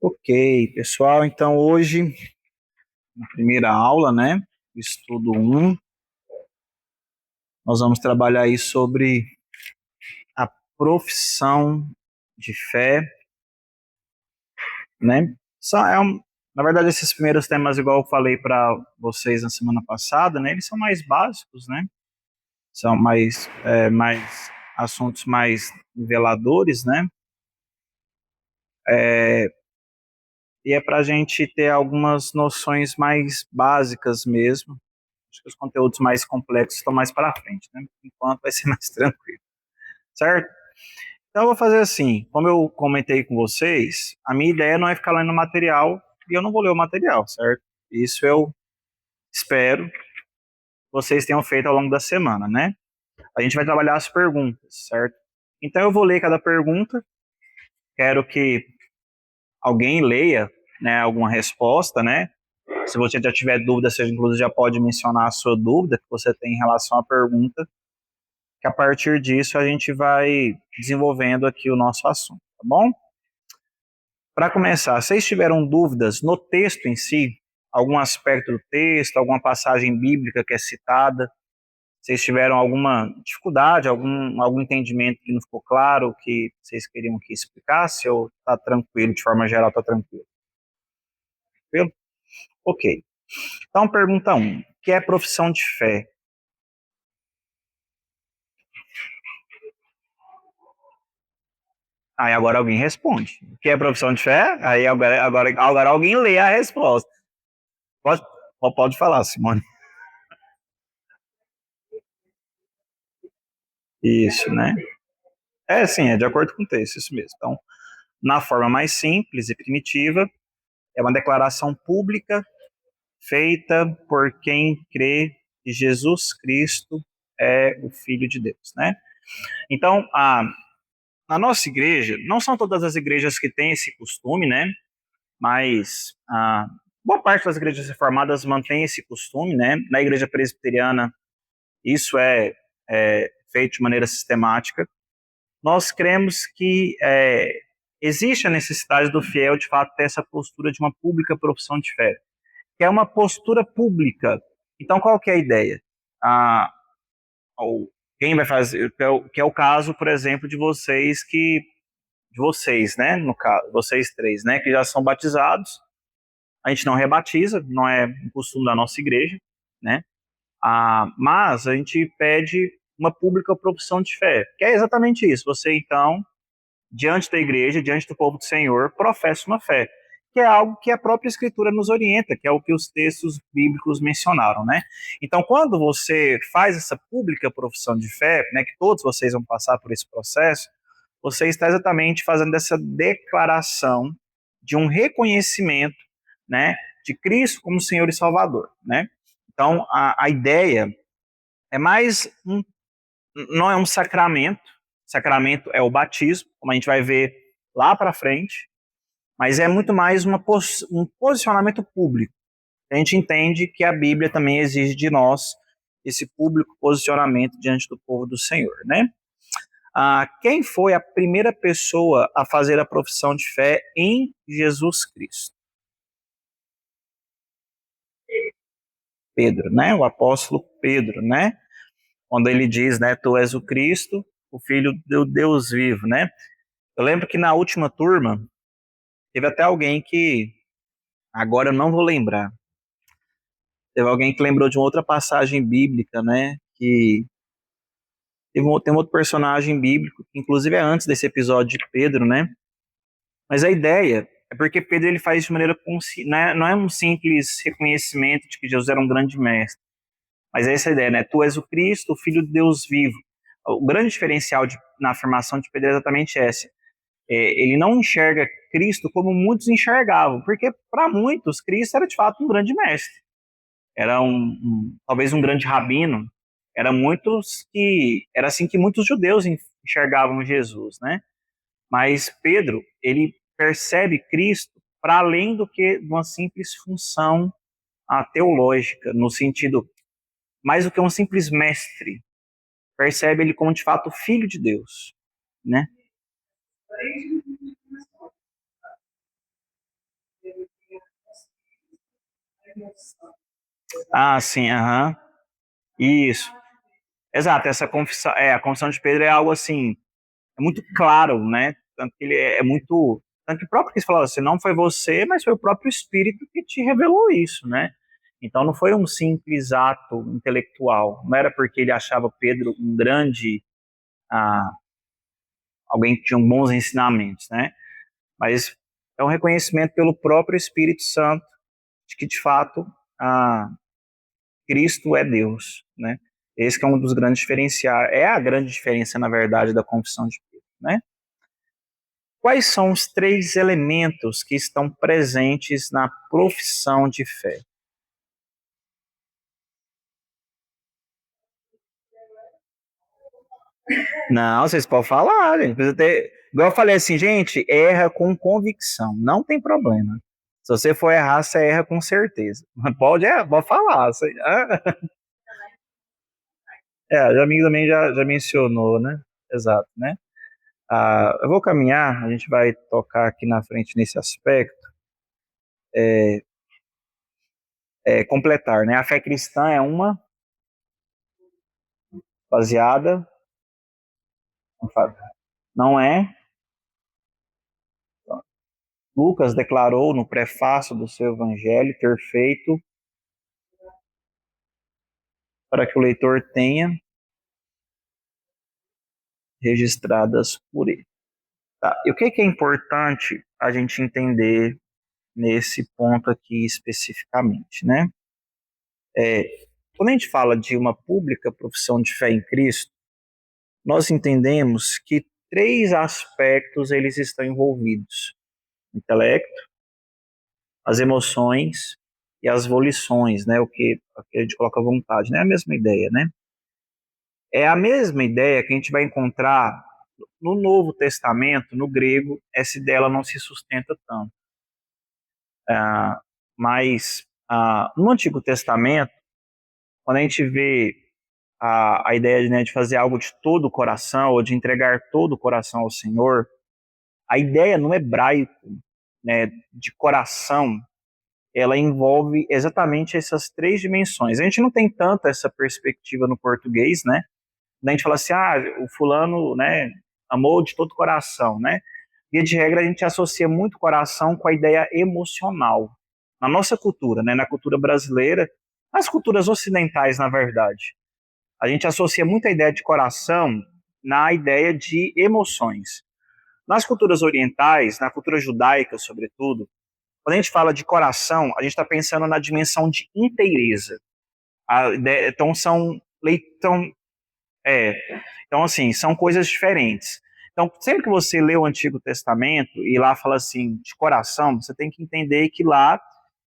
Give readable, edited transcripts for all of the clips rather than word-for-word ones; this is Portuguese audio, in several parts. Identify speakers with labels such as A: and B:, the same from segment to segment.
A: Ok, pessoal, então hoje, na primeira aula, né, estudo 1, nós vamos trabalhar aí sobre a profissão de fé, né? Na verdade, esses primeiros temas, igual eu falei para vocês na semana passada, né, eles são mais básicos, né? São mais assuntos mais niveladores, né? E é para a gente ter algumas noções mais básicas mesmo. Acho que os conteúdos mais complexos estão mais para frente, né? Enquanto vai ser mais tranquilo, certo? Então eu vou fazer assim, como eu comentei com vocês, a minha ideia não é ficar lendo material e eu não vou ler o material, certo? Isso eu espero que vocês tenham feito ao longo da semana, né? A gente vai trabalhar as perguntas, certo? Então eu vou ler cada pergunta, quero que alguém leia, né, alguma resposta, né? Se você já tiver dúvida, você inclusive já pode mencionar a sua dúvida que você tem em relação à pergunta, que a partir disso a gente vai desenvolvendo aqui o nosso assunto, tá bom? Para começar, vocês tiveram dúvidas no texto em si? Algum aspecto do texto, alguma passagem bíblica que é citada? Vocês tiveram alguma dificuldade, algum entendimento que não ficou claro, que vocês queriam que explicasse, ou está tranquilo, de forma geral está tranquilo? Tranquilo? Ok. Então, pergunta 1. O que é profissão de fé? Aí agora alguém responde. O que é profissão de fé? Aí agora alguém lê a resposta. Pode, pode falar, Simone. Isso, né? É, sim, é de acordo com o texto, isso mesmo. Então, na forma mais simples e primitiva, é uma declaração pública feita por quem crê que Jesus Cristo é o Filho de Deus, né? Então, na nossa igreja, não são todas as igrejas que têm esse costume, né? Mas boa parte das igrejas reformadas mantém esse costume, né? Na igreja presbiteriana, isso é feito de maneira sistemática. Nós cremos que existe a necessidade do fiel, de fato, ter essa postura de uma pública profissão de fé, que é uma postura pública. Então, qual que é a ideia? Ah, ou quem vai fazer, que é o caso, por exemplo, de vocês, né, no caso, vocês três, né, que já são batizados. A gente não rebatiza, não é um costume da nossa igreja, né, mas a gente pede uma pública profissão de fé, que é exatamente isso. Você, então, diante da igreja, diante do povo do Senhor, professa uma fé, que é algo que a própria Escritura nos orienta, que é o que os textos bíblicos mencionaram, né? Então, quando você faz essa pública profissão de fé, né, que todos vocês vão passar por esse processo, você está exatamente fazendo essa declaração de um reconhecimento, né, de Cristo como Senhor e Salvador, né? Então, a ideia é mais não é um sacramento. Sacramento é o batismo, como a gente vai ver lá para frente, mas é muito mais um posicionamento público. A gente entende que a Bíblia também exige de nós esse público posicionamento diante do povo do Senhor, né? Quem foi a primeira pessoa a fazer a profissão de fé em Jesus Cristo? Pedro, né? O apóstolo Pedro, né? Quando ele diz, né, tu és o Cristo, o Filho do Deus vivo, né? Eu lembro que na última turma, teve até alguém que, agora eu não vou lembrar, teve alguém que lembrou de uma outra passagem bíblica, né? Que tem um outro personagem bíblico, que inclusive é antes desse episódio de Pedro, né? Mas a ideia é porque Pedro ele faz de maneira né, não é um simples reconhecimento de que Jesus era um grande mestre, mas é essa ideia, né? Tu és o Cristo, o Filho de Deus vivo. O grande diferencial na afirmação de Pedro é exatamente essa. Ele não enxerga Cristo como muitos enxergavam, porque para muitos Cristo era de fato um grande mestre, era talvez um grande rabino, era assim que muitos judeus enxergavam Jesus, né? Mas Pedro, ele percebe Cristo para além do que uma simples função teológica, no sentido mais do que um simples mestre, percebe ele como de fato filho de Deus, né? Ah, sim, aham. Isso. Exato, essa confissão, a confissão de Pedro é algo assim, é muito claro, né? Tanto que ele é muito, tanto que o próprio Cristo falou assim, não foi você, mas foi o próprio Espírito que te revelou isso, né? Então não foi um simples ato intelectual, não era porque ele achava Pedro um grande, ah, alguém que tinha bons ensinamentos, né? Mas é um reconhecimento pelo próprio Espírito Santo de que de fato ah, Cristo é Deus, né? Esse que é um dos grandes diferenciais, é a grande diferença, na verdade, da confissão de Pedro, né? Quais são os três elementos que estão presentes na profissão de fé? Não, vocês podem falar, gente. Precisa ter... Igual eu falei assim, gente, erra com convicção, não tem problema. Se você for errar, você erra com certeza. Pode, pode falar. A amigo também já mencionou, né? Exato, né? Eu vou caminhar, a gente vai tocar aqui na frente nesse aspecto, completar, né? A fé cristã é uma baseada, não é. Lucas declarou no prefácio do seu evangelho ter feito para que o leitor tenha registradas por ele. Tá. E o que é importante a gente entender nesse ponto aqui especificamente, né? É, quando a gente fala de uma pública profissão de fé em Cristo, nós entendemos que três aspectos eles estão envolvidos: o intelecto, as emoções e as volições, né? O que a gente coloca à vontade, né? É a mesma ideia, né? É a mesma ideia que a gente vai encontrar no Novo Testamento, no grego, essa ideia ela não se sustenta tanto. Mas no Antigo Testamento, quando a gente vê a ideia de, né, de fazer algo de todo o coração, ou de entregar todo o coração ao Senhor, a ideia no hebraico, né, de coração, ela envolve exatamente essas três dimensões. A gente não tem tanto essa perspectiva no português, né? A gente fala assim, o fulano, né, amou de todo o coração, né? Via de regra, a gente associa muito coração com a ideia emocional. Na nossa cultura, né, na cultura brasileira, nas culturas ocidentais, na verdade, a gente associa muito a ideia de coração na ideia de emoções. Nas culturas orientais, na cultura judaica, sobretudo, quando a gente fala de coração, a gente está pensando na dimensão de inteireza. Então, é, então, assim, são coisas diferentes. Então, sempre que você lê o Antigo Testamento e lá fala assim, de coração, você tem que entender que lá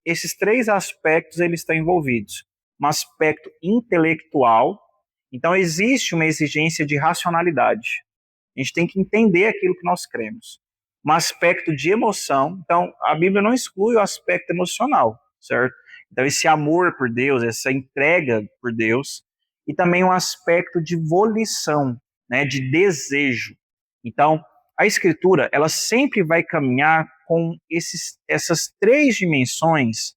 A: esses três aspectos eles estão envolvidos. Um aspecto intelectual, então existe uma exigência de racionalidade. A gente tem que entender aquilo que nós cremos. Um aspecto de emoção, então a Bíblia não exclui o aspecto emocional, certo? Então esse amor por Deus, essa entrega por Deus, e também um aspecto de volição, né, de desejo. Então a Escritura ela sempre vai caminhar com essas três dimensões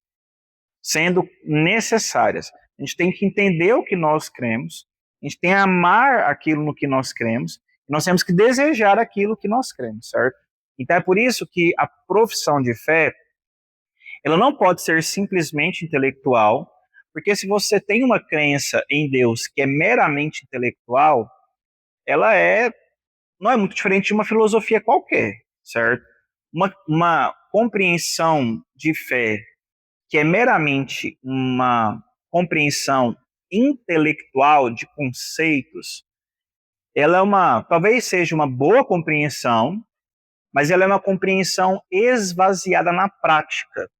A: sendo necessárias. A gente tem que entender o que nós cremos, a gente tem que amar aquilo no que nós cremos, e nós temos que desejar aquilo que nós cremos, certo? Então é por isso que a profissão de fé, ela não pode ser simplesmente intelectual, porque se você tem uma crença em Deus que é meramente intelectual, ela não é muito diferente de uma filosofia qualquer, certo? Uma compreensão de fé que é meramente uma compreensão intelectual de conceitos, ela talvez seja uma boa compreensão, mas ela é uma compreensão esvaziada na prática.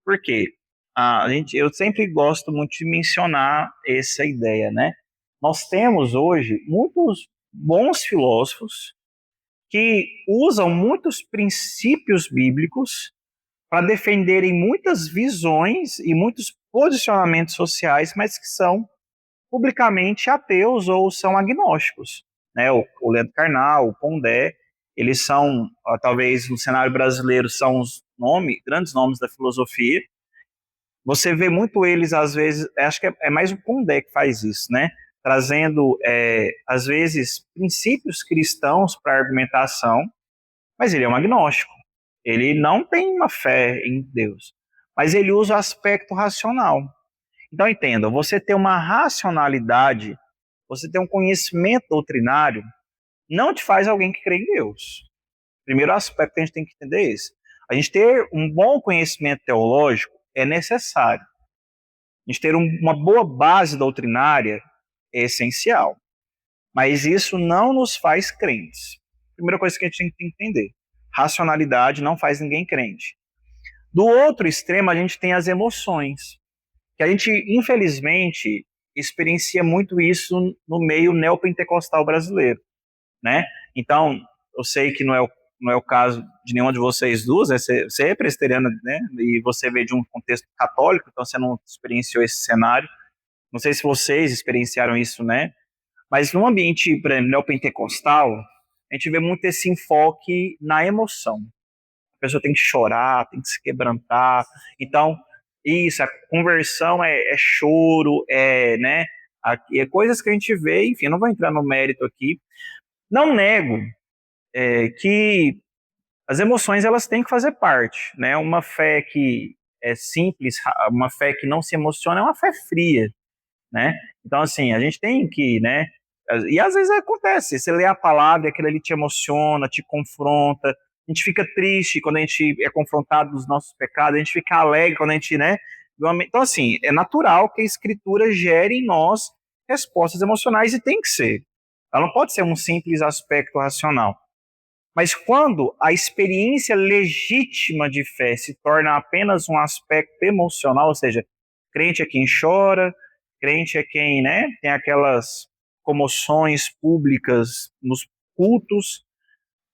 A: Por quê? Eu sempre gosto muito de mencionar essa ideia, né? Nós temos hoje muitos bons filósofos que usam muitos princípios bíblicos para defenderem muitas visões e muitos posicionamentos sociais, mas que são publicamente ateus ou são agnósticos. Né? O Leandro Carnal, o Pondé, eles são, talvez no cenário brasileiro, são os grandes nomes da filosofia, Você vê muito eles, às vezes, acho que é mais o Pondé que faz isso, né? Trazendo, às vezes, princípios cristãos para a argumentação, mas ele é um agnóstico. Ele não tem uma fé em Deus, mas ele usa o aspecto racional. Então, entenda, você ter uma racionalidade, você ter um conhecimento doutrinário, não te faz alguém que crê em Deus. Primeiro aspecto que a gente tem que entender é esse. A gente ter um bom conhecimento teológico é necessário. A gente ter uma boa base doutrinária é essencial. Mas isso não nos faz crentes. Primeira coisa que a gente tem que entender. Racionalidade não faz ninguém crente. Do outro extremo, a gente tem as emoções, que a gente, infelizmente, experiencia muito isso no meio neopentecostal brasileiro, né? Então, eu sei que não é o caso de nenhuma de vocês duas, né? Você é presbiteriana, né? E você veio de um contexto católico, então você não experienciou esse cenário. Não sei se vocês experienciaram isso, né? Mas no ambiente, por exemplo, neopentecostal, a gente vê muito esse enfoque na emoção. A pessoa tem que chorar, tem que se quebrantar. Então, isso, a conversão é choro, né? É coisas que a gente vê, enfim, eu não vou entrar no mérito aqui. Não nego que as emoções elas têm que fazer parte, né? Uma fé que é simples, uma fé que não se emociona é uma fé fria, né? Então, assim, a gente tem que, né? E às vezes acontece, você lê a palavra e aquilo ali te emociona, te confronta, a gente fica triste quando a gente é confrontado dos nossos pecados, a gente fica alegre quando a gente, né? Então, assim, é natural que a escritura gere em nós respostas emocionais e tem que ser. Ela não pode ser um simples aspecto racional. Mas quando a experiência legítima de fé se torna apenas um aspecto emocional, ou seja, crente é quem chora, crente é quem, né, tem aquelas comoções públicas nos cultos,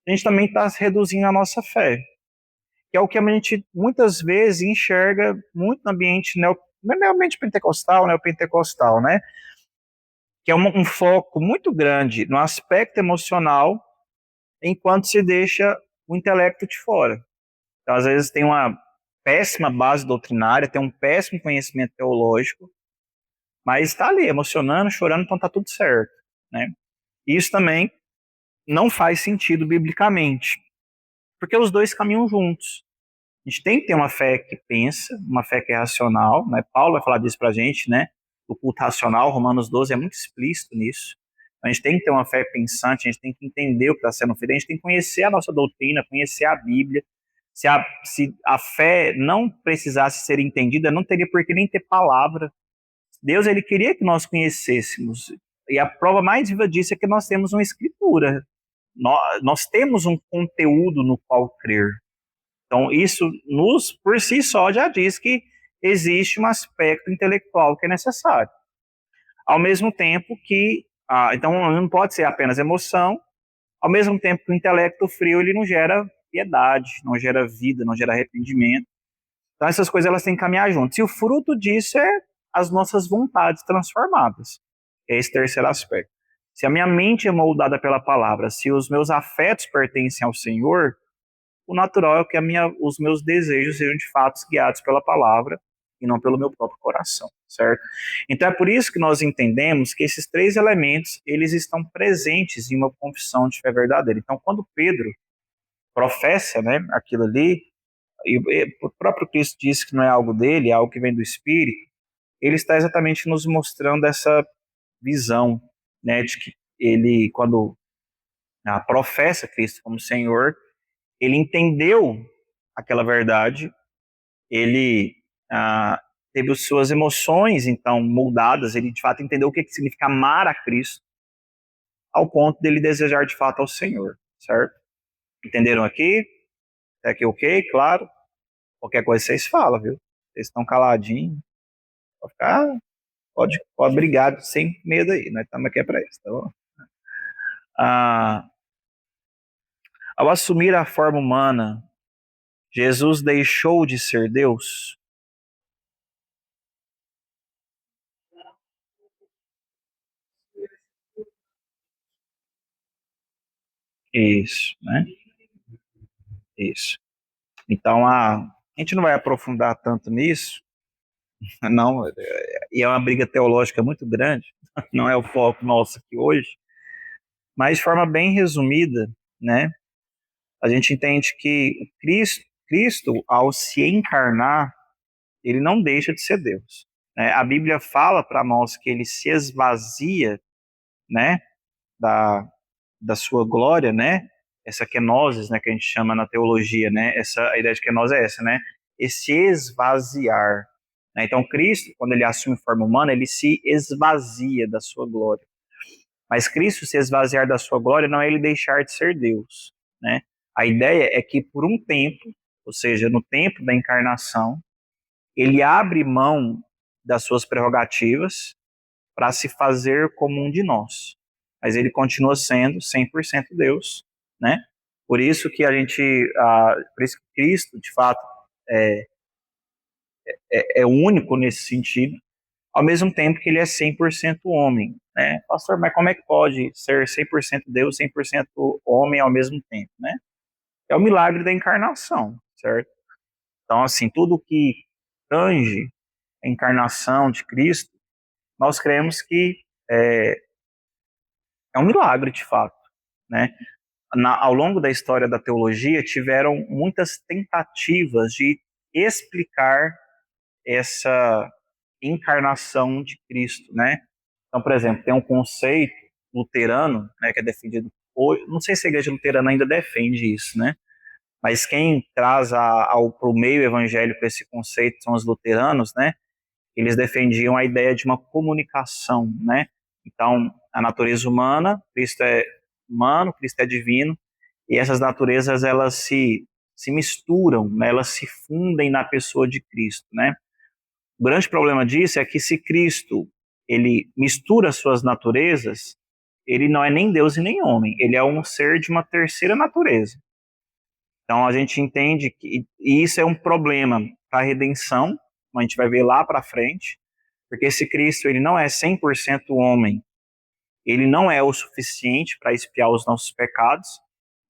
A: a gente também está reduzindo a nossa fé, que é o que a gente muitas vezes enxerga muito no ambiente não é ambiente pentecostal, neopentecostal, né, que é um foco muito grande no aspecto emocional, enquanto se deixa o intelecto de fora. Então, às vezes, tem uma péssima base doutrinária, tem um péssimo conhecimento teológico, mas está ali, emocionando, chorando, então está tudo certo. Né? Isso também não faz sentido biblicamente, porque os dois caminham juntos. A gente tem que ter uma fé que pensa, uma fé que é racional, né? Paulo vai falar disso para a gente, né? O culto racional, Romanos 12 é muito explícito nisso. A gente tem que ter uma fé pensante, a gente tem que entender o que está sendo feito, a gente tem que conhecer a nossa doutrina, conhecer a Bíblia. Se a fé não precisasse ser entendida, não teria por que nem ter palavra. Deus, ele queria que nós conhecêssemos. E a prova mais viva disso é que nós temos uma escritura. Nós temos um conteúdo no qual crer. Então, isso por si só já diz que existe um aspecto intelectual que é necessário. Ao mesmo tempo que, então não pode ser apenas emoção, ao mesmo tempo que o intelecto frio ele não gera piedade, não gera vida, não gera arrependimento. Então essas coisas elas têm que caminhar juntas. E o fruto disso é as nossas vontades transformadas. É esse terceiro aspecto. Se a minha mente é moldada pela palavra, se os meus afetos pertencem ao Senhor, o natural é que os meus desejos sejam de fato guiados pela palavra e não pelo meu próprio coração, certo? Então é por isso que nós entendemos que esses três elementos, eles estão presentes em uma confissão de fé verdadeira. Então quando Pedro professa, né, aquilo ali, e o próprio Cristo disse que não é algo dele, é algo que vem do Espírito, ele está exatamente nos mostrando essa visão, né, de que ele, quando professa Cristo como Senhor, ele entendeu aquela verdade, ele teve as suas emoções, então, moldadas, ele de fato entendeu o que significa amar a Cristo, ao ponto dele desejar de fato ao Senhor, certo? Entenderam aqui? Até aqui ok? Claro? Qualquer coisa vocês falam, viu? Vocês estão caladinhos, pode ficar, pode brigar sem medo aí, nós estamos aqui para isso, tá bom? Ah, ao assumir a forma humana, Jesus deixou de ser Deus? Isso, né? Isso. Então, a gente não vai aprofundar tanto nisso, Não, e é uma briga teológica muito grande, não é o foco nosso aqui hoje, mas de forma bem resumida, né, a gente entende que Cristo, ao se encarnar, ele não deixa de ser Deus, né? A Bíblia fala para nós que ele se esvazia, né, da, da sua glória, né? Essa kenosis, né, que a gente chama na teologia, né? A ideia de kenosis é essa, né? Esse esvaziar. Né? Então, Cristo, quando ele assume forma humana, ele se esvazia da sua glória. Mas Cristo se esvaziar da sua glória não é ele deixar de ser Deus, né? A ideia é que por um tempo, ou seja, no tempo da encarnação, ele abre mão das suas prerrogativas para se fazer como um de nós. Mas ele continua sendo 100% Deus, né? Por isso que a gente, por isso que Cristo, de fato, é único nesse sentido, ao mesmo tempo que ele é 100% homem, né? Pastor, mas como é que pode ser 100% Deus, 100% homem ao mesmo tempo, né? É o milagre da encarnação, certo? Então, assim, tudo que tange a encarnação de Cristo, nós cremos que é, é um milagre, de fato, né? Ao longo da história da teologia, tiveram muitas tentativas de explicar essa encarnação de Cristo, né? Então, por exemplo, tem um conceito luterano, né, que é defendido hoje, não sei se a igreja luterana ainda defende isso, né? Mas quem traz para o meio evangélico esse conceito são os luteranos, né? Eles defendiam a ideia de uma comunicação, né? Então, a natureza humana, Cristo é humano, Cristo é divino, e essas naturezas elas se misturam, né? Elas se fundem na pessoa de Cristo, né? O grande problema disso é que se Cristo ele mistura suas naturezas, ele não é nem Deus e nem homem, ele é um ser de uma terceira natureza. Então a gente entende que e isso é um problema para a redenção, como a gente vai ver lá para frente, porque se Cristo ele não é 100% homem, ele não é o suficiente para expiar os nossos pecados,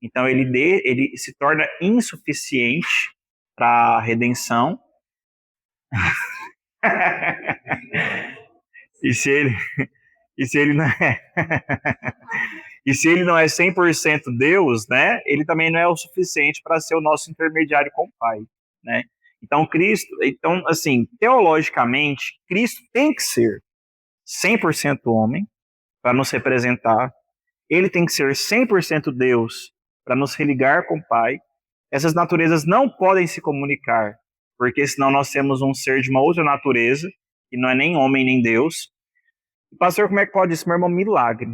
A: então ele se torna insuficiente para a redenção. e se ele e se ele não é e se ele não é 100% Deus, né? Ele também não é o suficiente para ser o nosso intermediário com o Pai, né? Então assim, teologicamente, Cristo tem que ser 100% homem para nos representar. Ele tem que ser 100% Deus para nos religar com o Pai. Essas naturezas não podem se comunicar, porque senão nós temos um ser de uma outra natureza, que não é nem homem nem Deus. E, pastor, como é que pode isso? Meu irmão, milagre.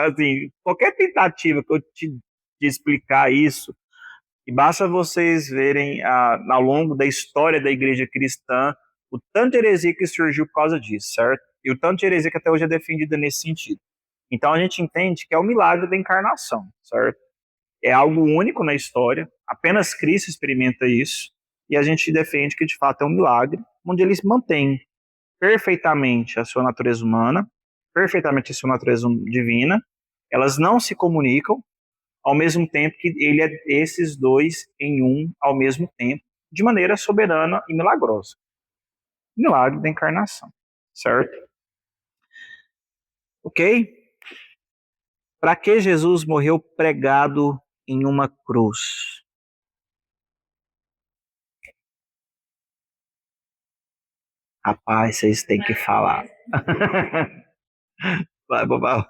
A: Assim, qualquer tentativa que eu te explicar isso, e basta vocês verem ao longo da história da igreja cristã o tanto de heresia que surgiu por causa disso, certo? E o tanto de heresia que até hoje é defendida nesse sentido. Então a gente entende que é o milagre da encarnação, certo? É algo único na história, apenas Cristo experimenta isso, e a gente defende que de fato é um milagre, onde ele mantém perfeitamente a sua natureza humana, perfeitamente a sua natureza divina, elas não se comunicam, ao mesmo tempo que ele é esses dois em um ao mesmo tempo, de maneira soberana e milagrosa. Milagre da encarnação, certo? Ok? Para que Jesus morreu pregado em uma cruz? Rapaz, vocês têm que falar. Vai, Bobal.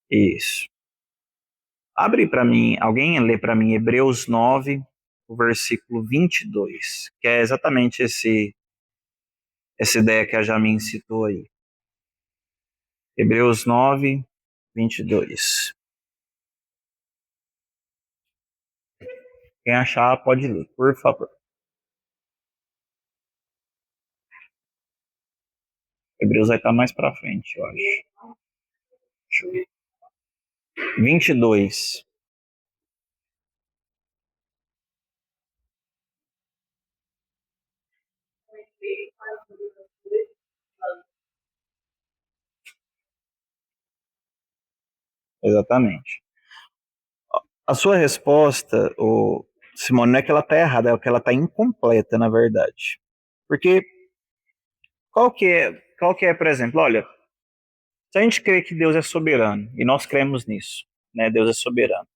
A: Isso. Abre para mim, alguém lê para mim Hebreus 9, o versículo 22, que é exatamente essa ideia que a Jamin citou aí. Hebreus 9, 22. Quem achar, pode ler, por favor. Hebreus vai estar mais para frente, eu acho. Deixa eu ver. 22. Exatamente. A sua resposta, Simone, não é que ela está errada, é que ela está incompleta, na verdade. Porque qual que é, por exemplo, olha, se a gente crê que Deus é soberano, e nós cremos nisso, né, Deus é soberano,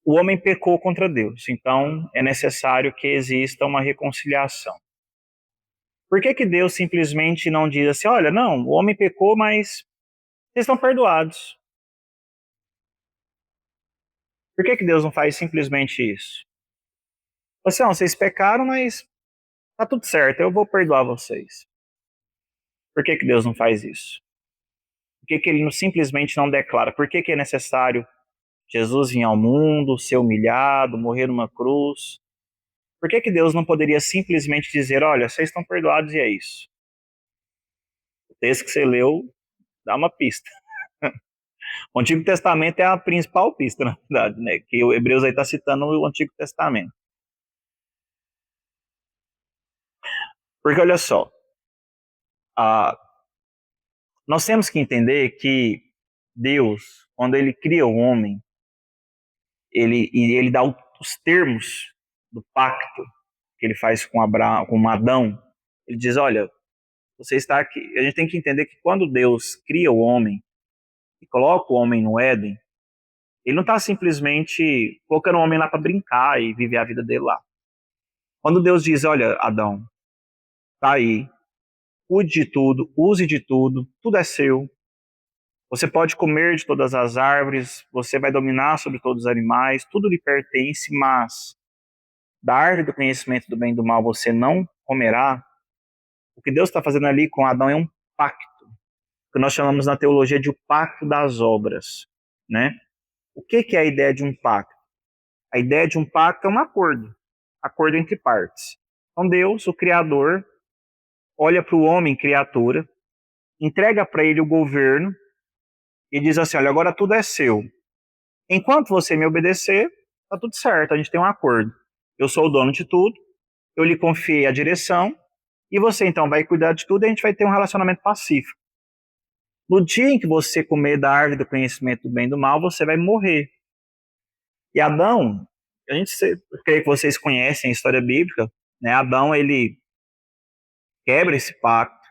A: o homem pecou contra Deus, então é necessário que exista uma reconciliação. Por que que Deus simplesmente não diz assim, olha, não, o homem pecou, mas vocês estão perdoados? Por que que Deus não faz simplesmente isso? Assim, não, vocês pecaram, mas tá tudo certo, eu vou perdoar vocês. Por que que Deus não faz isso? Por que que ele simplesmente não declara? Por que que é necessário Jesus vir ao mundo, ser humilhado, morrer numa cruz? Por que que Deus não poderia simplesmente dizer, olha, vocês estão perdoados e é isso? O texto que você leu dá uma pista. O Antigo Testamento é a principal pista, na verdade, né? Que o Hebreus aí está citando o Antigo Testamento. Porque olha só, a, nós temos que entender que Deus, quando ele cria o homem, ele dá os termos do pacto que ele faz com Adão. Ele diz, olha, você está aqui. A gente tem que entender que quando Deus cria o homem e coloca o homem no Éden, ele não está simplesmente colocando o homem lá para brincar e viver a vida dele lá. Quando Deus diz, olha, Adão, tá aí, cuide de tudo, use de tudo, tudo é seu. Você pode comer de todas as árvores, você vai dominar sobre todos os animais, tudo lhe pertence, mas da árvore do conhecimento do bem e do mal você não comerá. O que Deus está fazendo ali com Adão é um pacto, que nós chamamos na teologia de o pacto das obras, né? O que é a ideia de um pacto? A ideia de um pacto é um acordo entre partes. Então Deus, o Criador, olha para o homem, criatura, entrega para ele o governo e diz assim, olha, agora tudo é seu. Enquanto você me obedecer, tá tudo certo, a gente tem um acordo. Eu sou o dono de tudo, eu lhe confiei a direção, e você então vai cuidar de tudo e a gente vai ter um relacionamento pacífico. No dia em que você comer da árvore do conhecimento do bem e do mal, você vai morrer. E Adão, a gente creio que vocês conhecem a história bíblica, né? Adão, ele quebra esse pacto.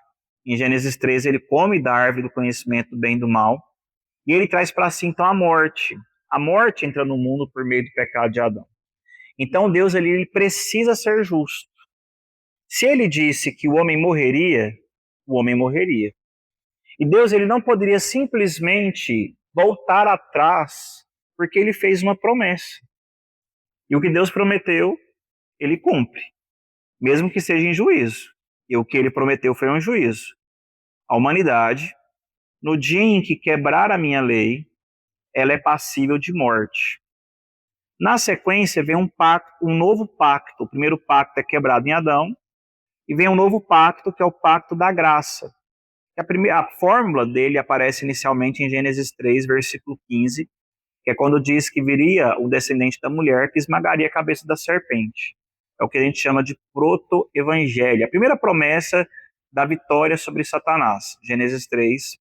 A: Em Gênesis 13, ele come da árvore do conhecimento do bem e do mal, e ele traz para si então a morte. A morte entra no mundo por meio do pecado de Adão. Então Deus ele precisa ser justo. Se ele disse que o homem morreria, o homem morreria. E Deus ele não poderia simplesmente voltar atrás, porque ele fez uma promessa. E o que Deus prometeu, ele cumpre, mesmo que seja em juízo. E o que ele prometeu foi um juízo. A humanidade, no dia em que quebrar a minha lei, ela é passível de morte. Na sequência, vem um novo pacto. O primeiro pacto é quebrado em Adão, e vem um novo pacto, que é o pacto da graça. A fórmula dele aparece inicialmente em Gênesis 3, versículo 15, que é quando diz que viria o descendente da mulher que esmagaria a cabeça da serpente. É o que a gente chama de proto-evangelho. A primeira promessa da vitória sobre Satanás. Gênesis 3,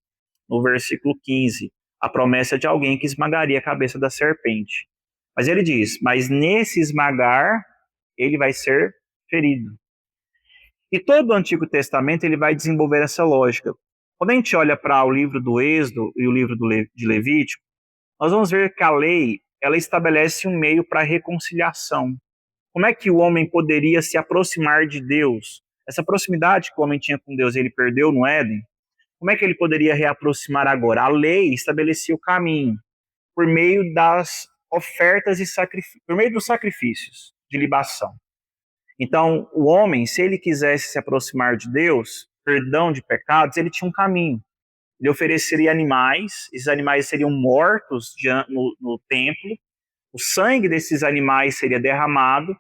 A: no versículo 15. A promessa de alguém que esmagaria a cabeça da serpente. Mas ele diz, mas nesse esmagar, ele vai ser ferido. E todo o Antigo Testamento ele vai desenvolver essa lógica. Quando a gente olha para o livro do Êxodo e o livro de Levítico, nós vamos ver que a lei ela estabelece um meio para a reconciliação. Como é que o homem poderia se aproximar de Deus? Essa proximidade que o homem tinha com Deus ele perdeu no Éden. Como é que ele poderia reaproximar agora? A lei estabelecia o caminho por meio das ofertas e por meio dos sacrifícios de libação. Então, o homem, se ele quisesse se aproximar de Deus, perdão de pecados, ele tinha um caminho. Ele ofereceria animais, esses animais seriam mortos no templo, o sangue desses animais seria derramado,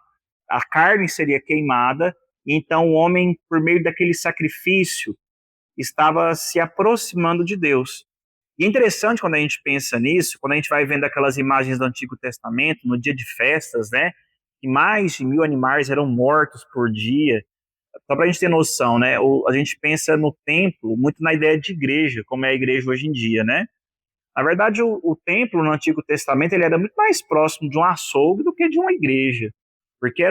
A: a carne seria queimada, e então o homem, por meio daquele sacrifício, estava se aproximando de Deus. E é interessante quando a gente pensa nisso, quando a gente vai vendo aquelas imagens do Antigo Testamento, no dia de festas, né? Que mais de 1.000 animais eram mortos por dia. Só para a gente ter noção, né? A gente pensa no templo muito na ideia de igreja, como é a igreja hoje em dia, né? Na verdade, o templo no Antigo Testamento ele era muito mais próximo de um açougue do que de uma igreja. Porque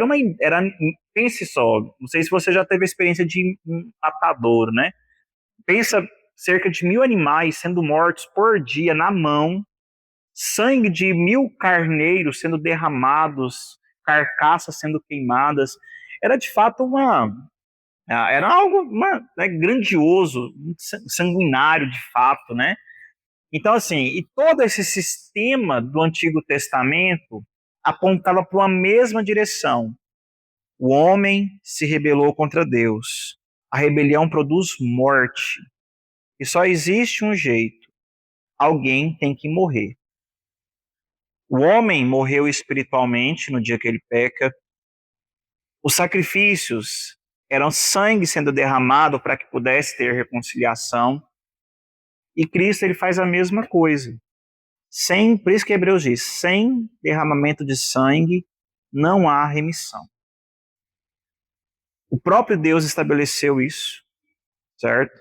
A: pense só, não sei se você já teve a experiência de um matadouro, né? Pensa cerca de 1.000 animais sendo mortos por dia na mão, sangue de 1.000 carneiros sendo derramados, carcaças sendo queimadas. Era de fato era algo né, grandioso, sanguinário de fato, né? Então, assim, e todo esse sistema do Antigo Testamento apontava para uma mesma direção. O homem se rebelou contra Deus. A rebelião produz morte. E só existe um jeito: alguém tem que morrer. O homem morreu espiritualmente no dia que ele peca. Os sacrifícios eram sangue sendo derramado para que pudesse ter reconciliação. E Cristo ele faz a mesma coisa. Por isso que Hebreus diz, sem derramamento de sangue não há remissão. O próprio Deus estabeleceu isso, certo?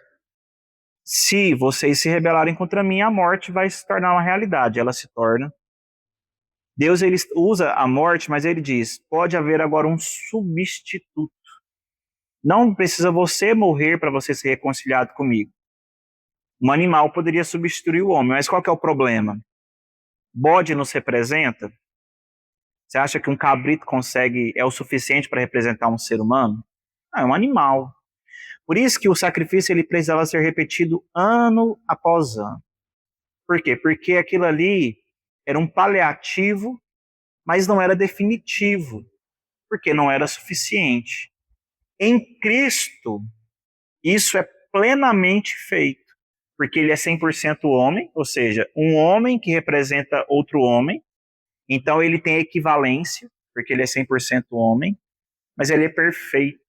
A: Se vocês se rebelarem contra mim, a morte vai se tornar uma realidade. Ela se torna. Deus ele usa a morte, mas ele diz, pode haver agora um substituto. Não precisa você morrer para você ser reconciliado comigo. Um animal poderia substituir o homem, mas qual que é o problema? Bode nos representa? Você acha que um cabrito é o suficiente para representar um ser humano? Não, é um animal. Por isso que o sacrifício ele precisava ser repetido ano após ano. Por quê? Porque aquilo ali era um paliativo, mas não era definitivo, porque não era suficiente. Em Cristo, isso é plenamente feito, porque ele é 100% homem, ou seja, um homem que representa outro homem, então ele tem equivalência, porque ele é 100% homem, mas ele é perfeito.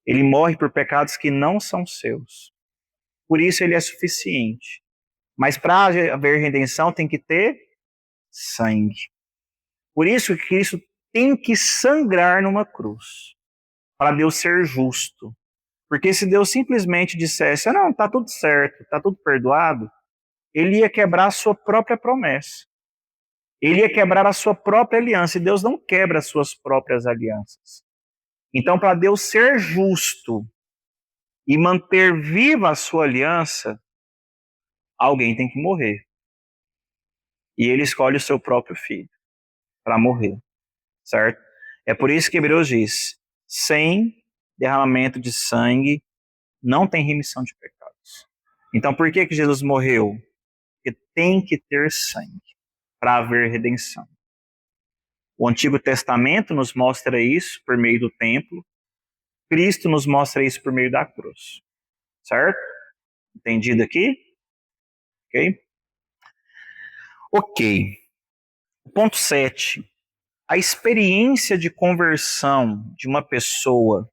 A: Ele morre por pecados que não são seus. Por isso ele é suficiente. Mas para haver redenção tem que ter sangue. Por isso que Cristo tem que sangrar numa cruz, para Deus ser justo. Porque se Deus simplesmente dissesse, não, tá tudo certo, tá tudo perdoado, ele ia quebrar a sua própria promessa. Ele ia quebrar a sua própria aliança, e Deus não quebra as suas próprias alianças. Então, para Deus ser justo e manter viva a sua aliança, alguém tem que morrer. E ele escolhe o seu próprio filho para morrer, certo? É por isso que Hebreus diz, sem derramamento de sangue, não tem remissão de pecados. Então, por que Jesus morreu? Porque tem que ter sangue para haver redenção. O Antigo Testamento nos mostra isso por meio do templo. Cristo nos mostra isso por meio da cruz. Certo? Entendido aqui? Ok? Ok. Ponto 7. A experiência de conversão de uma pessoa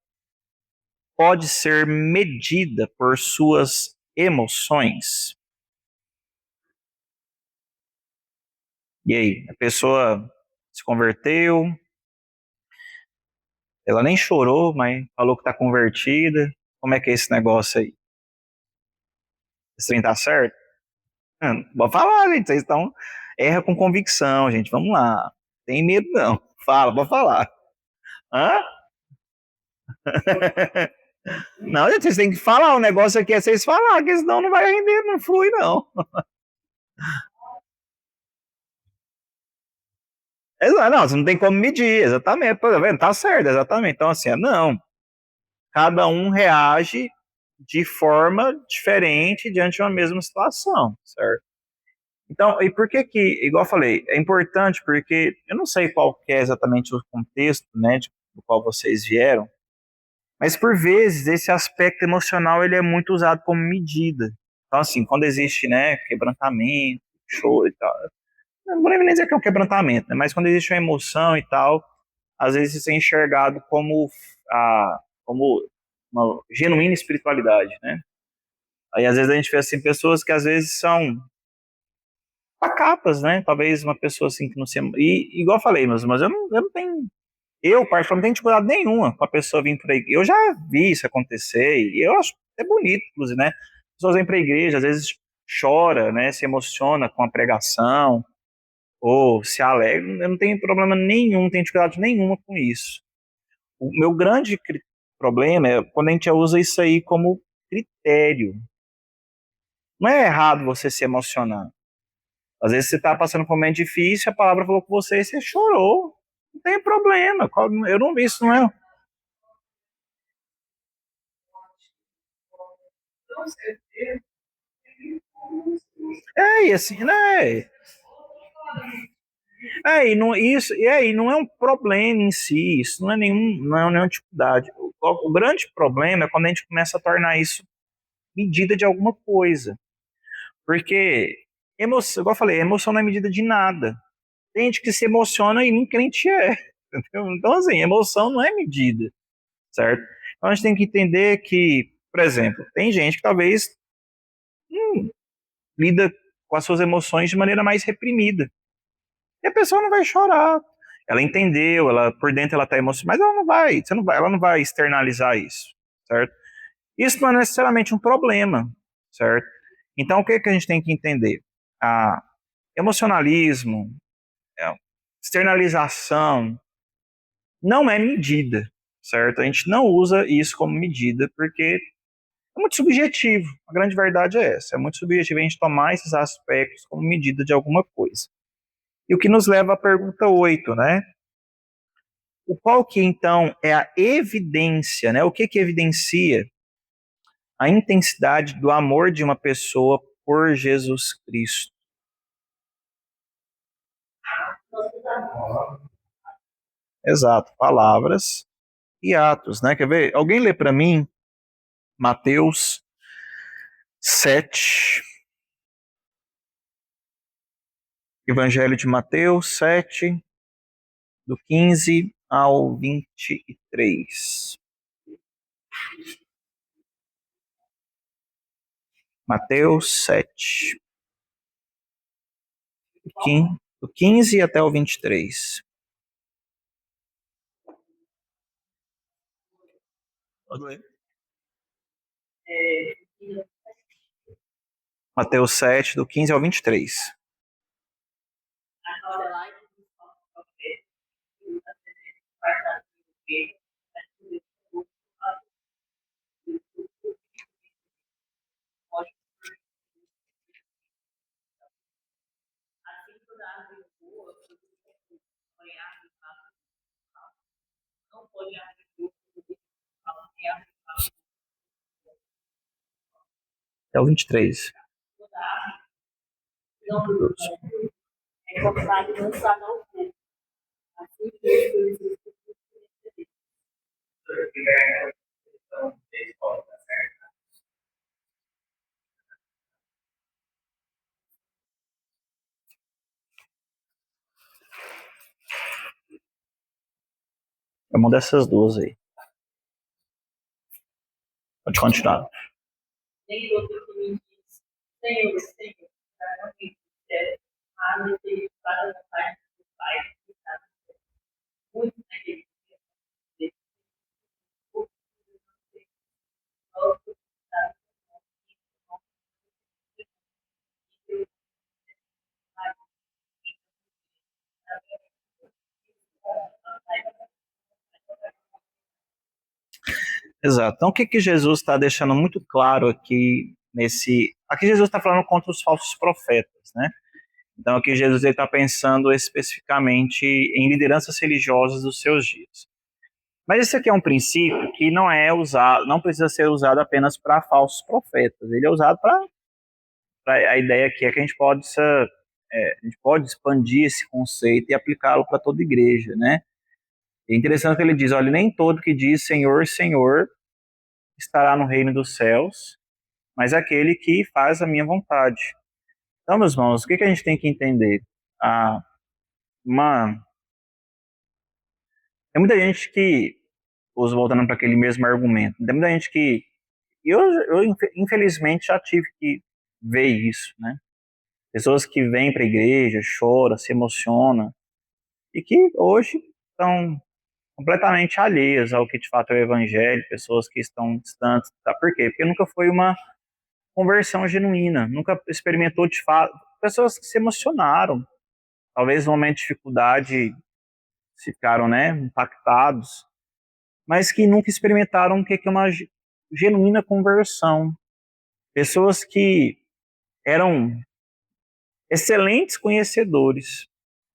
A: pode ser medida por suas emoções. E aí, a pessoa se converteu, ela nem chorou, mas falou que está convertida. Como é que é esse negócio aí? Esse trem tá certo? Pode falar, gente. Vocês estão. Erra com convicção, gente. Vamos lá. Tem medo, não. Fala, pode falar. Hã? Não, gente, vocês têm que falar. O negócio aqui é vocês falar, porque senão não vai render, não flui, não. Não, você não tem como medir, exatamente. Tá vendo? Tá certo, exatamente. Então, assim, não. Cada um reage de forma diferente diante de uma mesma situação, certo? Então, e por que que, igual eu falei, é importante porque eu não sei qual que é exatamente o contexto, né, do qual vocês vieram, mas por vezes esse aspecto emocional ele é muito usado como medida. Então, assim, quando existe, né, quebrantamento, choro e tal, não vou nem dizer que é um quebrantamento, né, mas quando existe uma emoção e tal, às vezes isso é enxergado como uma genuína espiritualidade, né? Aí às vezes a gente vê assim pessoas que às vezes são pacatas, né? Talvez uma pessoa assim que não se... E igual eu falei, mas eu não tenho... Eu, particularmente, não tenho dificuldade nenhuma com a pessoa vir para a igreja. Eu já vi isso acontecer e eu acho é bonito, inclusive, né? As pessoas vêm para a igreja, às vezes chora, né, se emociona com a pregação, ou se alegra, eu não tenho problema nenhum, não tenho dificuldade nenhuma com isso. O meu grande problema é quando a gente usa isso aí como critério. Não é errado você se emocionar. Às vezes você está passando por um momento difícil, a palavra falou com você e você chorou. Não tem problema. Eu não vi isso, não é. É, e assim, né? E não é um problema em si, isso não é nenhuma dificuldade. O grande problema é quando a gente começa a tornar isso medida de alguma coisa. Porque, emoção, igual eu falei, emoção não é medida de nada. Tem gente que se emociona e nem crente é. Entendeu? Então, assim, emoção não é medida, certo? Então a gente tem que entender que, por exemplo, tem gente que talvez lida com as suas emoções de maneira mais reprimida. E a pessoa não vai chorar. Ela entendeu, ela por dentro ela está emocionada, mas ela não vai, ela não vai externalizar isso, certo? Isso não é necessariamente um problema, certo? Então o que que a gente tem que entender? A emocionalismo, a externalização não é medida, certo? A gente não usa isso como medida porque é muito subjetivo. A grande verdade é essa, é muito subjetivo a gente tomar esses aspectos como medida de alguma coisa. E o que nos leva à pergunta 8, né? O qual que então é a evidência, né? O que que evidencia a intensidade do amor de uma pessoa por Jesus Cristo? Exato, palavras e atos, né? Quer ver? Alguém lê para mim Mateus 7, Evangelho de Mateus 7, do 15 ao 23. Mateus 7, do 15 até o 23. Pode ler. Mateus 7, do 15 ao 23. Até o 23. É uma dessas duas aí. Pode continuar. Exato. Então, o que que Jesus está deixando muito claro aqui nesse. Aqui Jesus está falando contra os falsos profetas, né? Então, aqui Jesus está pensando especificamente em lideranças religiosas dos seus dias. Mas esse aqui é um princípio que não é usado, não precisa ser usado apenas para falsos profetas. Ele é usado para a ideia aqui é que a gente pode expandir esse conceito e aplicá-lo para toda igreja, né? É interessante que ele diz, olha, nem todo que diz Senhor, Senhor estará no reino dos céus, mas aquele que faz a minha vontade. Então, meus irmãos, o que que a gente tem que entender? Ah, uma, tem muita gente que, voltando para aquele mesmo argumento, tem muita gente que, eu infelizmente já tive que ver isso, né? Pessoas que vêm para a igreja, choram, se emocionam, e que hoje estão completamente alheias ao que de fato é o evangelho, pessoas que estão distantes. Tá? Por quê? Porque nunca foi uma conversão genuína, nunca experimentou de fato. Pessoas que se emocionaram, talvez no momento de dificuldade ficaram, né, impactados, mas que nunca experimentaram o que é uma genuína conversão. Pessoas que eram excelentes conhecedores,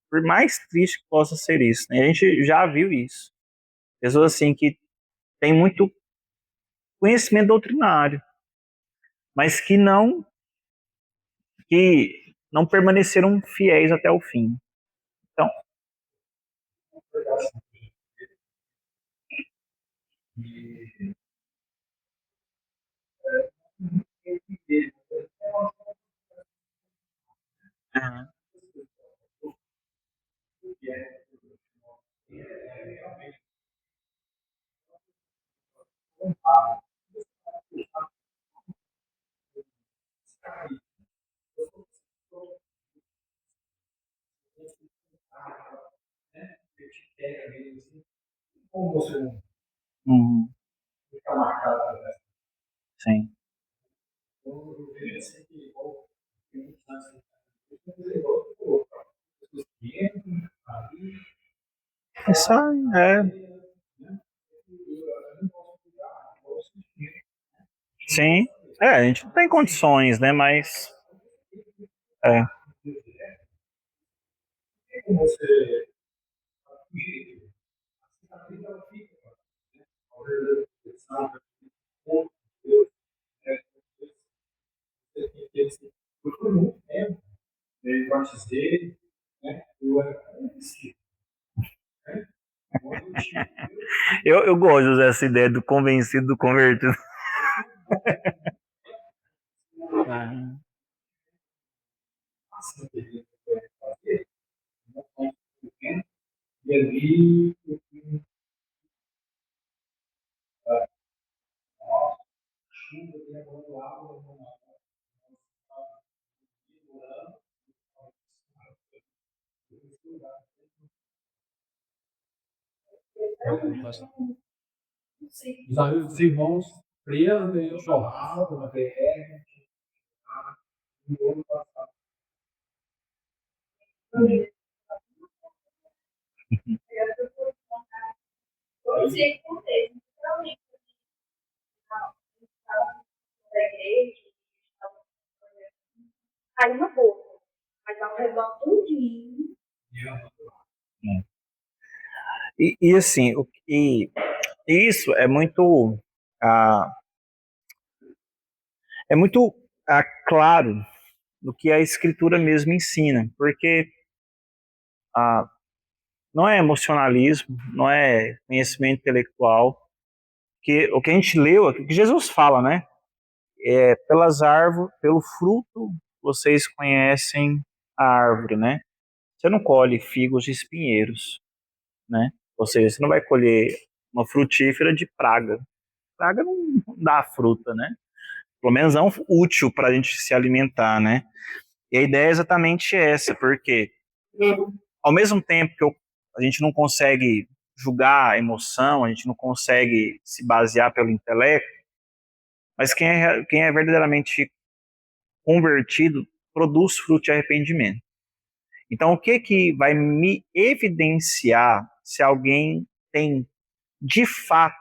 A: por mais triste que possa ser isso, né? A gente já viu isso. Pessoas assim que têm muito conhecimento doutrinário, mas que não permaneceram fiéis até o fim. Então, uhum, sim. Isso sim. A gente não tem condições, né? Mas é, eu gosto dessa ideia do convencido do convertido. Ah,
B: Os irmãos presos e eu chorava na BR.
A: e assim, isso ah, é muito claro do que a escritura mesmo ensina, porque ah, não é emocionalismo, não é conhecimento intelectual, que o que a gente leu, o que Jesus fala, né? Pelas árvores, pelo fruto vocês conhecem a árvore, né? Você não colhe figos de espinheiros, né? Ou seja, você não vai colher uma frutífera de praga. Praga não dá fruta, né? Pelo menos é um útil para a gente se alimentar, né? E a ideia é exatamente essa, porque ao mesmo tempo que a gente não consegue julgar a emoção, a gente não consegue se basear pelo intelecto, mas quem é verdadeiramente convertido produz fruto de arrependimento. Então, o que que vai me evidenciar se alguém tem de fato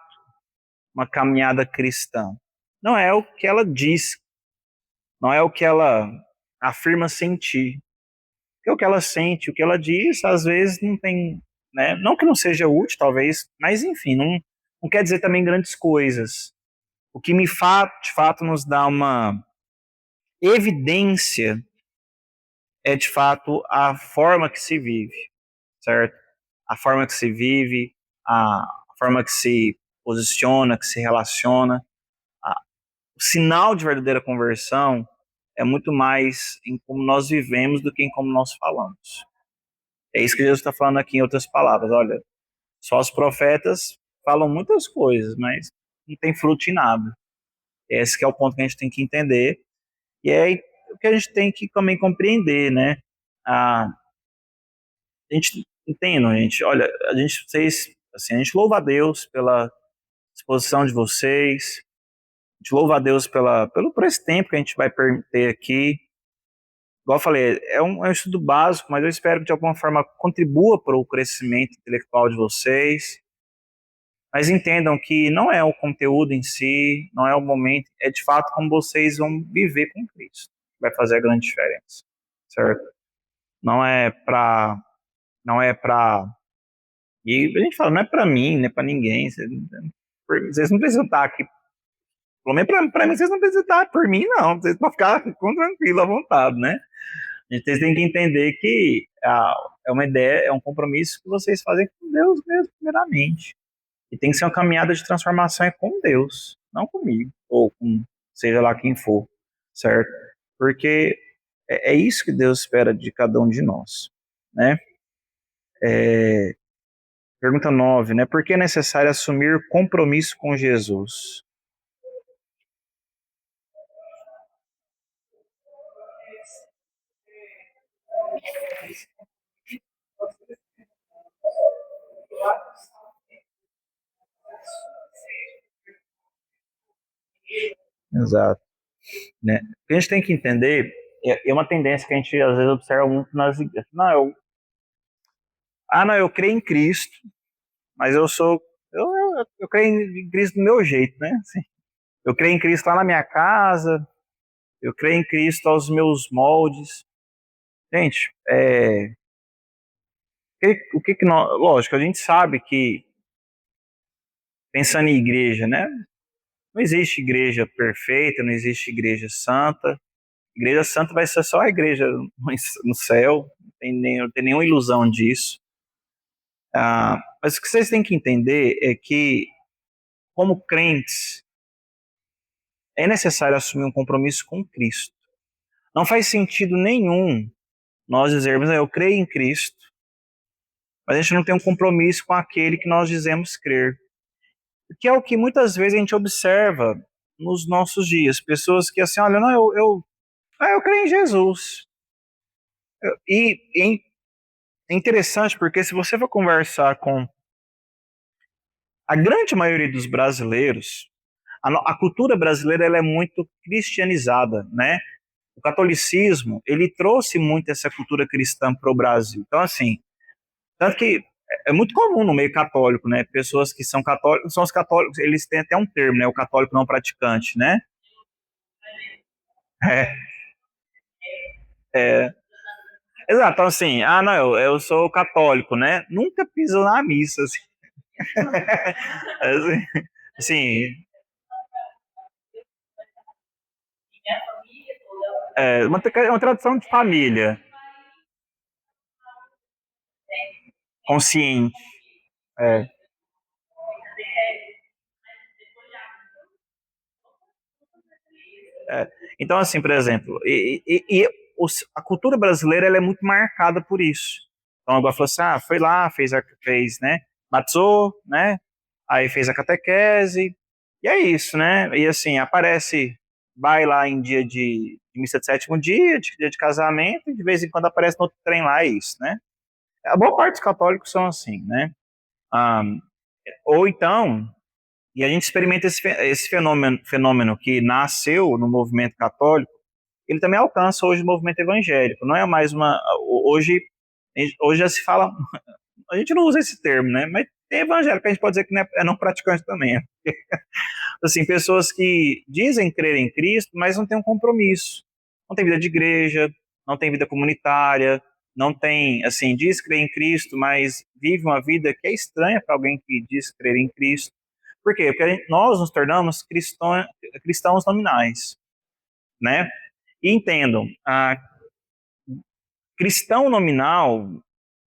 A: uma caminhada cristã? Não é o que ela diz, não é o que ela afirma sentir. Porque o que ela sente, o que ela diz, às vezes não tem, né? Não que não seja útil, talvez, mas enfim, não quer dizer também grandes coisas. O que de fato nos dá uma evidência é de fato a forma que se vive, certo? A forma que se vive, a forma que se posiciona, que se relaciona. O sinal de verdadeira conversão é muito mais em como nós vivemos do que em como nós falamos. É isso que Jesus está falando aqui em outras palavras. Olha, só os profetas falam muitas coisas, mas não tem fruto em nada. Esse que é o ponto que a gente tem que entender. E é o que a gente tem que também compreender, né? A gente entenda, gente. Olha, vocês, assim, a gente louva a Deus pela disposição de vocês, gente louva a Deus por esse tempo que a gente vai ter aqui. Igual eu falei, é um estudo básico, mas eu espero que de alguma forma contribua para o crescimento intelectual de vocês. Mas entendam que não é o conteúdo em si, não é o momento, é de fato como vocês vão viver com Cristo. Vai fazer a grande diferença, certo? Não é para, não é para, e a gente fala, não é para mim, não é para ninguém. Vocês não precisam estar aqui, pelo menos para mim, vocês não precisam estar por mim, não. Vocês podem ficar com tranquilo, à vontade, né? Vocês têm que entender que é uma ideia, é um compromisso que vocês fazem com Deus mesmo, primeiramente. E tem que ser uma caminhada de transformação é com Deus, não comigo, ou com seja lá quem for, certo? Porque é isso que Deus espera de cada um de nós, né? Pergunta 9, né? Por que é necessário assumir compromisso com Jesus? Exato, né? O que a gente tem que entender é uma tendência que a gente às vezes observa muito nas igrejas. Não, eu creio em Cristo, mas eu creio em Cristo do meu jeito, né? Assim, eu creio em Cristo lá na minha casa, eu creio em Cristo aos meus moldes. Gente, o que que nós, lógico, a gente sabe que pensando em igreja, né? Não existe igreja perfeita, não existe igreja santa. Igreja santa vai ser só a igreja no céu, não tem nenhuma ilusão disso. Mas o que vocês têm que entender é que, como crentes, é necessário assumir um compromisso com Cristo. Não faz sentido nenhum nós dizermos, eu creio em Cristo, mas a gente não tem um compromisso com aquele que nós dizemos crer. Que é o que muitas vezes a gente observa nos nossos dias. Pessoas que assim, olha, não, eu creio em Jesus. E é interessante porque se você for conversar com a grande maioria dos brasileiros, a cultura brasileira ela é muito cristianizada, né? O catolicismo, ele trouxe muito essa cultura cristã para o Brasil. Então, assim, tanto que é muito comum no meio católico, né? Pessoas que são católicos, são os católicos, eles têm até um termo, né? O católico não praticante, né? É, é, exato, então assim, não, eu sou católico, né? Nunca pisou na missa, assim. assim, assim, uma tradição de família, consciente. É, é. Então, assim, por exemplo, a cultura brasileira ela é muito marcada por isso. Então, agora falou assim, foi lá, fez, né, batizou, né, aí fez a catequese, e é isso, né, e assim, aparece, vai lá em dia de missa de sétimo dia, de dia de casamento, e de vez em quando aparece no outro trem lá, é isso, né. A boa parte dos católicos são assim, né. Ah, ou então, e a gente experimenta esse fenômeno que nasceu no movimento católico, ele também alcança hoje o movimento evangélico. Não é mais uma. Hoje já se fala. A gente não usa esse termo, né? Mas tem evangélico, a gente pode dizer que é não praticante também. Assim, pessoas que dizem crer em Cristo, mas não têm um compromisso. Não tem vida de igreja, não tem vida comunitária, não tem, assim, diz crer em Cristo, mas vive uma vida que é estranha para alguém que diz crer em Cristo. Por quê? Porque nós nos tornamos cristãos nominais, né? E entendam, cristão nominal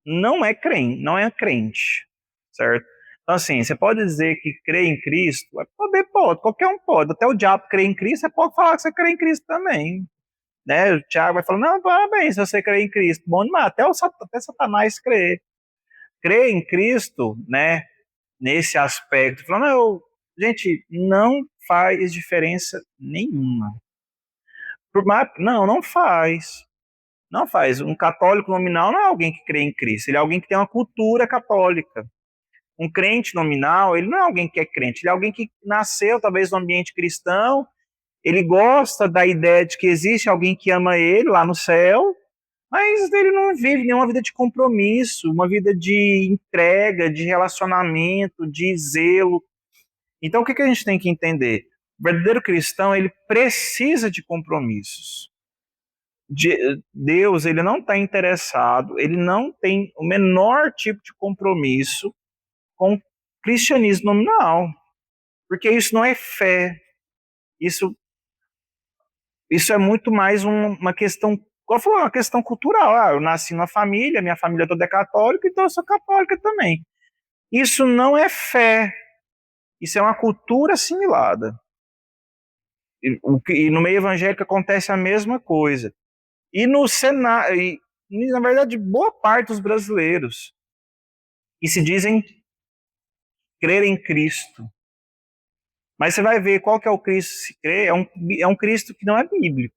A: não é crente, certo? Então, assim, você pode dizer que crê em Cristo, pode, qualquer um pode, até o diabo crê em Cristo, você pode falar que você crê em Cristo também, né? O Tiago vai falar, não, parabéns, se você crê em Cristo, bom demais, até Satanás crê em Cristo, né, nesse aspecto, falando, gente, não faz diferença nenhuma. Não faz. Não faz. Um católico nominal não é alguém que crê em Cristo, ele é alguém que tem uma cultura católica. Um crente nominal, ele não é alguém que é crente, ele é alguém que nasceu talvez no ambiente cristão, ele gosta da ideia de que existe alguém que ama ele lá no céu, mas ele não vive nenhuma vida de compromisso, uma vida de entrega, de relacionamento, de zelo. Então, o que a gente tem que entender? O verdadeiro cristão, ele precisa de compromissos. Deus, ele não está interessado, ele não tem o menor tipo de compromisso com o cristianismo nominal, porque isso não é fé, isso, isso é muito mais uma questão, qual foi uma questão cultural. Eu nasci numa família, minha família toda é católica, então eu sou católica também. Isso não é fé, isso é uma cultura assimilada. E no meio evangélico acontece a mesma coisa. E no Senado, na verdade, boa parte dos brasileiros que se dizem crer em Cristo. Mas você vai ver qual que é o Cristo que se crê, é um Cristo que não é bíblico.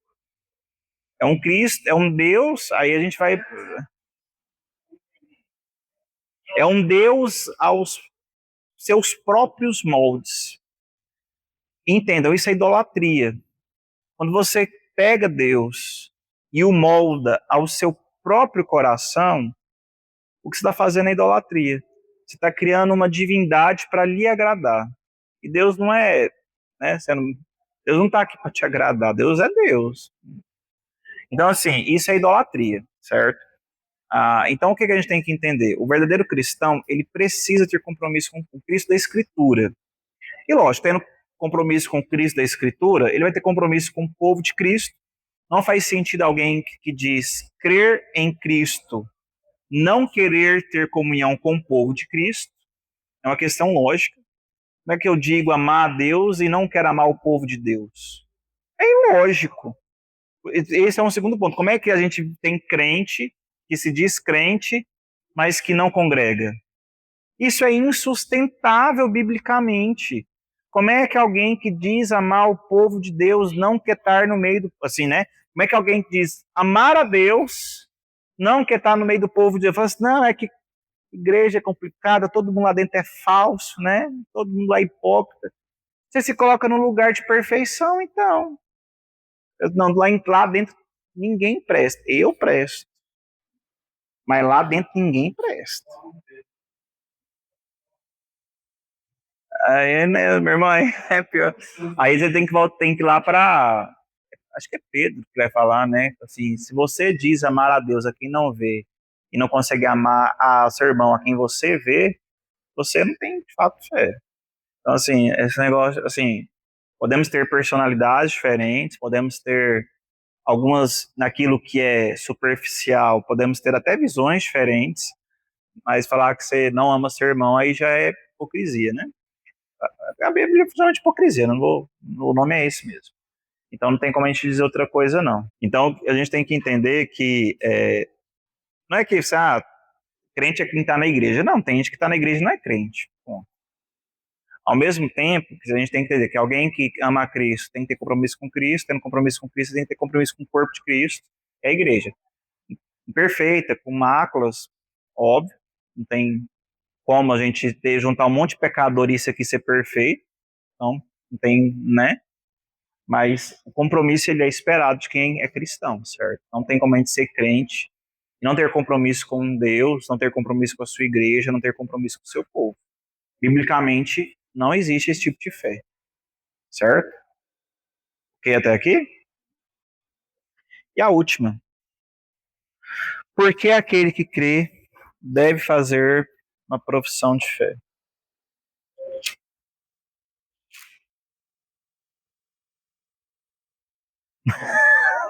A: É um Cristo, é um Deus, aí a gente vai. É um Deus aos seus próprios moldes. Entendam, isso é idolatria. Quando você pega Deus e o molda ao seu próprio coração, o que você está fazendo é idolatria. Você está criando uma divindade para lhe agradar. E Deus não é. Né, Deus não está aqui para te agradar, Deus é Deus. Então, assim, isso é idolatria, certo? Então, o que a gente tem que entender? O verdadeiro cristão, ele precisa ter compromisso com o Cristo da Escritura. E, lógico, tendo compromisso com o Cristo da Escritura, ele vai ter compromisso com o povo de Cristo. Não faz sentido alguém que diz crer em Cristo, não querer ter comunhão com o povo de Cristo. É uma questão lógica. Como é que eu digo amar a Deus e não quero amar o povo de Deus? É ilógico. Esse é um segundo ponto. Como é que a gente tem crente que se diz crente, mas que não congrega? Isso é insustentável biblicamente. Como é que alguém que diz amar o povo de Deus não quer estar no meio do... Assim, né? Como é que alguém que diz amar a Deus não quer estar no meio do povo de Deus? Fala assim, não, é que igreja é complicada, todo mundo lá dentro é falso, né? Todo mundo lá é hipócrita. Você se coloca num lugar de perfeição, então. Não, lá dentro ninguém presta. Eu presto. Mas lá dentro ninguém presta. Aí, né, meu irmão, é pior. Aí você tem que ir lá para. Acho que é Pedro que vai falar, né? Assim, se você diz amar a Deus a quem não vê e não consegue amar a seu irmão a quem você vê, você não tem de fato fé. Então, assim, esse negócio, assim, podemos ter personalidades diferentes, podemos ter algumas naquilo que é superficial, podemos ter até visões diferentes, mas falar que você não ama seu irmão aí já é hipocrisia, né? A Bíblia chama de hipocrisia, não vou, o nome é esse mesmo. Então não tem como a gente dizer outra coisa, não. Então a gente tem que entender que não é que crente é quem está na igreja. Não, tem gente que está na igreja e não é crente. Bom, ao mesmo tempo, a gente tem que entender que alguém que ama a Cristo tem que ter compromisso com Cristo, tendo compromisso com Cristo, tem que ter compromisso com o corpo de Cristo, que é a igreja. Imperfeita, com máculas, óbvio, não tem como a gente juntar um monte de pecador e isso aqui ser perfeito, então não tem, né? Mas o compromisso ele é esperado de quem é cristão, certo? Não tem como a gente ser crente, não ter compromisso com Deus, não ter compromisso com a sua igreja, não ter compromisso com o seu povo. Biblicamente, não existe esse tipo de fé, certo? Ok, até aqui? E a última. Por que aquele que crê deve fazer uma profissão de fé?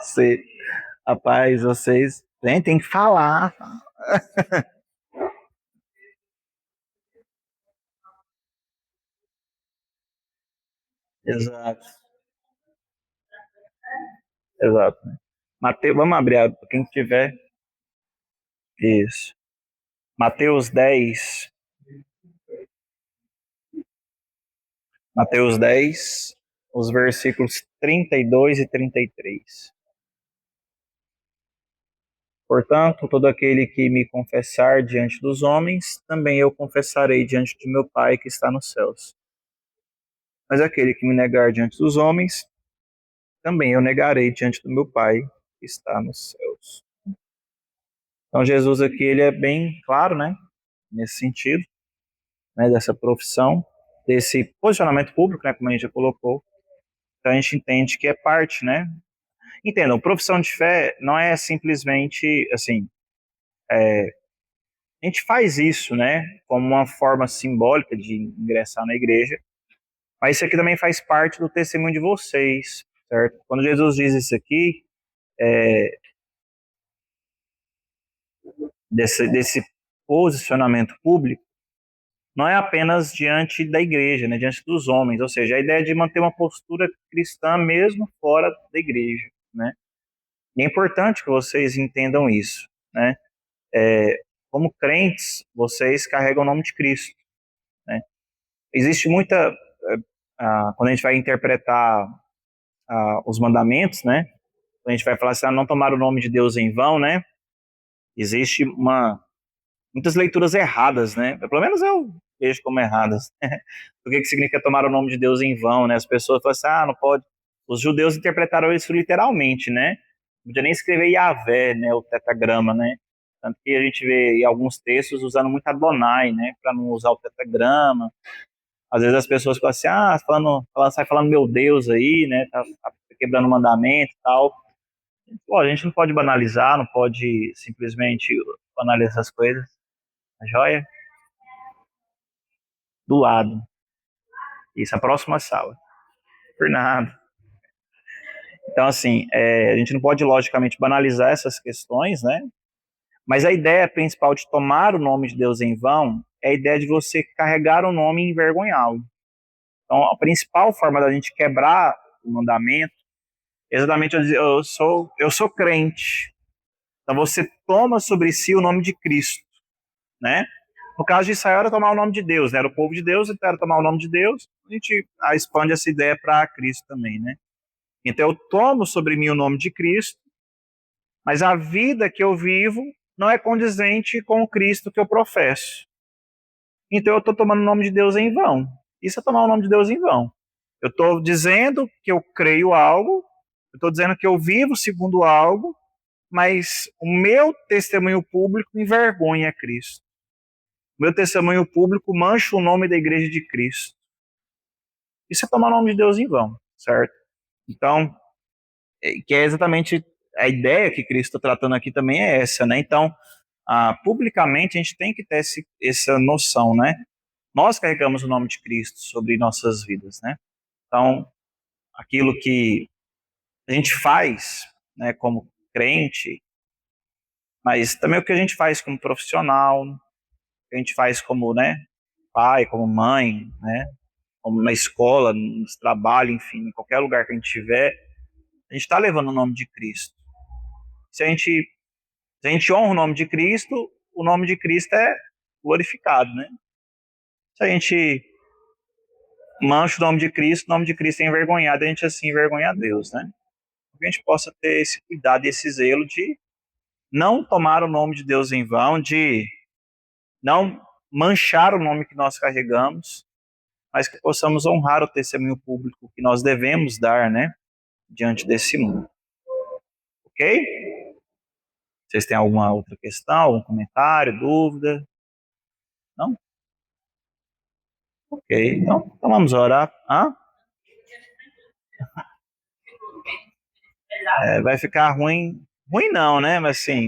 A: Você, rapaz, vocês tem que falar. Exato, exato. Mateus, vamos abrir para quem tiver. Isso. Mateus 10. Mateus 10, os versículos 32 e 33. Portanto, todo aquele que me confessar diante dos homens, também eu confessarei diante de meu Pai que está nos céus. Mas aquele que me negar diante dos homens, também eu negarei diante do meu Pai que está nos céus. Então Jesus aqui ele é bem claro, né, nesse sentido, né, dessa profissão, desse posicionamento público, né, como a gente já colocou. Então a gente entende que é parte, né? Entendam, profissão de fé não é simplesmente assim, a gente faz isso, né, como uma forma simbólica de ingressar na igreja, mas isso aqui também faz parte do testemunho de vocês, certo? Quando Jesus diz isso aqui, desse posicionamento público, não é apenas diante da igreja, né, diante dos homens, ou seja, a ideia de manter uma postura cristã mesmo fora da igreja, né? E é importante que vocês entendam isso, né? Como crentes, vocês carregam o nome de Cristo, né? Existe muita, quando a gente vai interpretar os mandamentos, né? Quando a gente vai falar assim, não tomar o nome de Deus em vão, né? Existe muitas leituras erradas, né? Pelo menos eu vejo como erradas. O que significa tomar o nome de Deus em vão, né? As pessoas falam assim, não pode. Os judeus interpretaram isso literalmente, né? Não podia nem escrever Yahvé, né? O tetragrama, né? Tanto que a gente vê em alguns textos usando muito Adonai, né? Para não usar o tetragrama. Às vezes as pessoas falam assim, sai falando meu Deus aí, né? Tá quebrando o mandamento e tal. Pô, a gente não pode banalizar, não pode simplesmente banalizar essas coisas. A joia? Do lado. Isso, a próxima sala. Por nada. Então, assim, a gente não pode, logicamente, banalizar essas questões, né? Mas a ideia principal de tomar o nome de Deus em vão é a ideia de você carregar o nome e envergonhá-lo. Então, a principal forma da gente quebrar o mandamento é exatamente eu sou crente. Então, você toma sobre si o nome de Cristo, né? No caso de Israel, era tomar o nome de Deus, né? Era o povo de Deus, então era tomar o nome de Deus. A gente expande essa ideia para Cristo também, né? Então, eu tomo sobre mim o nome de Cristo, mas a vida que eu vivo não é condizente com o Cristo que eu professo. Então, eu estou tomando o nome de Deus em vão. Isso é tomar o nome de Deus em vão. Eu estou dizendo que eu creio algo, eu estou dizendo que eu vivo segundo algo, mas o meu testemunho público envergonha Cristo. O meu testemunho público mancha o nome da igreja de Cristo. Isso é tomar o nome de Deus em vão, certo? Então, que é exatamente a ideia que Cristo está tratando aqui também é essa, né? Então, publicamente a gente tem que ter essa noção, né? Nós carregamos o nome de Cristo sobre nossas vidas, né? Então, aquilo que a gente faz, né, como crente, mas também o que a gente faz como profissional, o que a gente faz como, né, pai, como mãe, né, como na escola, no trabalho, enfim, em qualquer lugar que a gente estiver, a gente está levando o nome de Cristo. Se a gente honra o nome de Cristo, o nome de Cristo é glorificado, né? Se a gente mancha o nome de Cristo é envergonhado, a gente assim envergonha a Deus, né? Que a gente possa ter esse cuidado e esse zelo de não tomar o nome de Deus em vão, de não manchar o nome que nós carregamos, mas que possamos honrar o testemunho público que nós devemos dar, né, diante desse mundo. Ok? Vocês têm alguma outra questão, algum comentário, dúvida? Não? Ok, então vamos orar. Vai ficar ruim, ruim não, né, mas assim,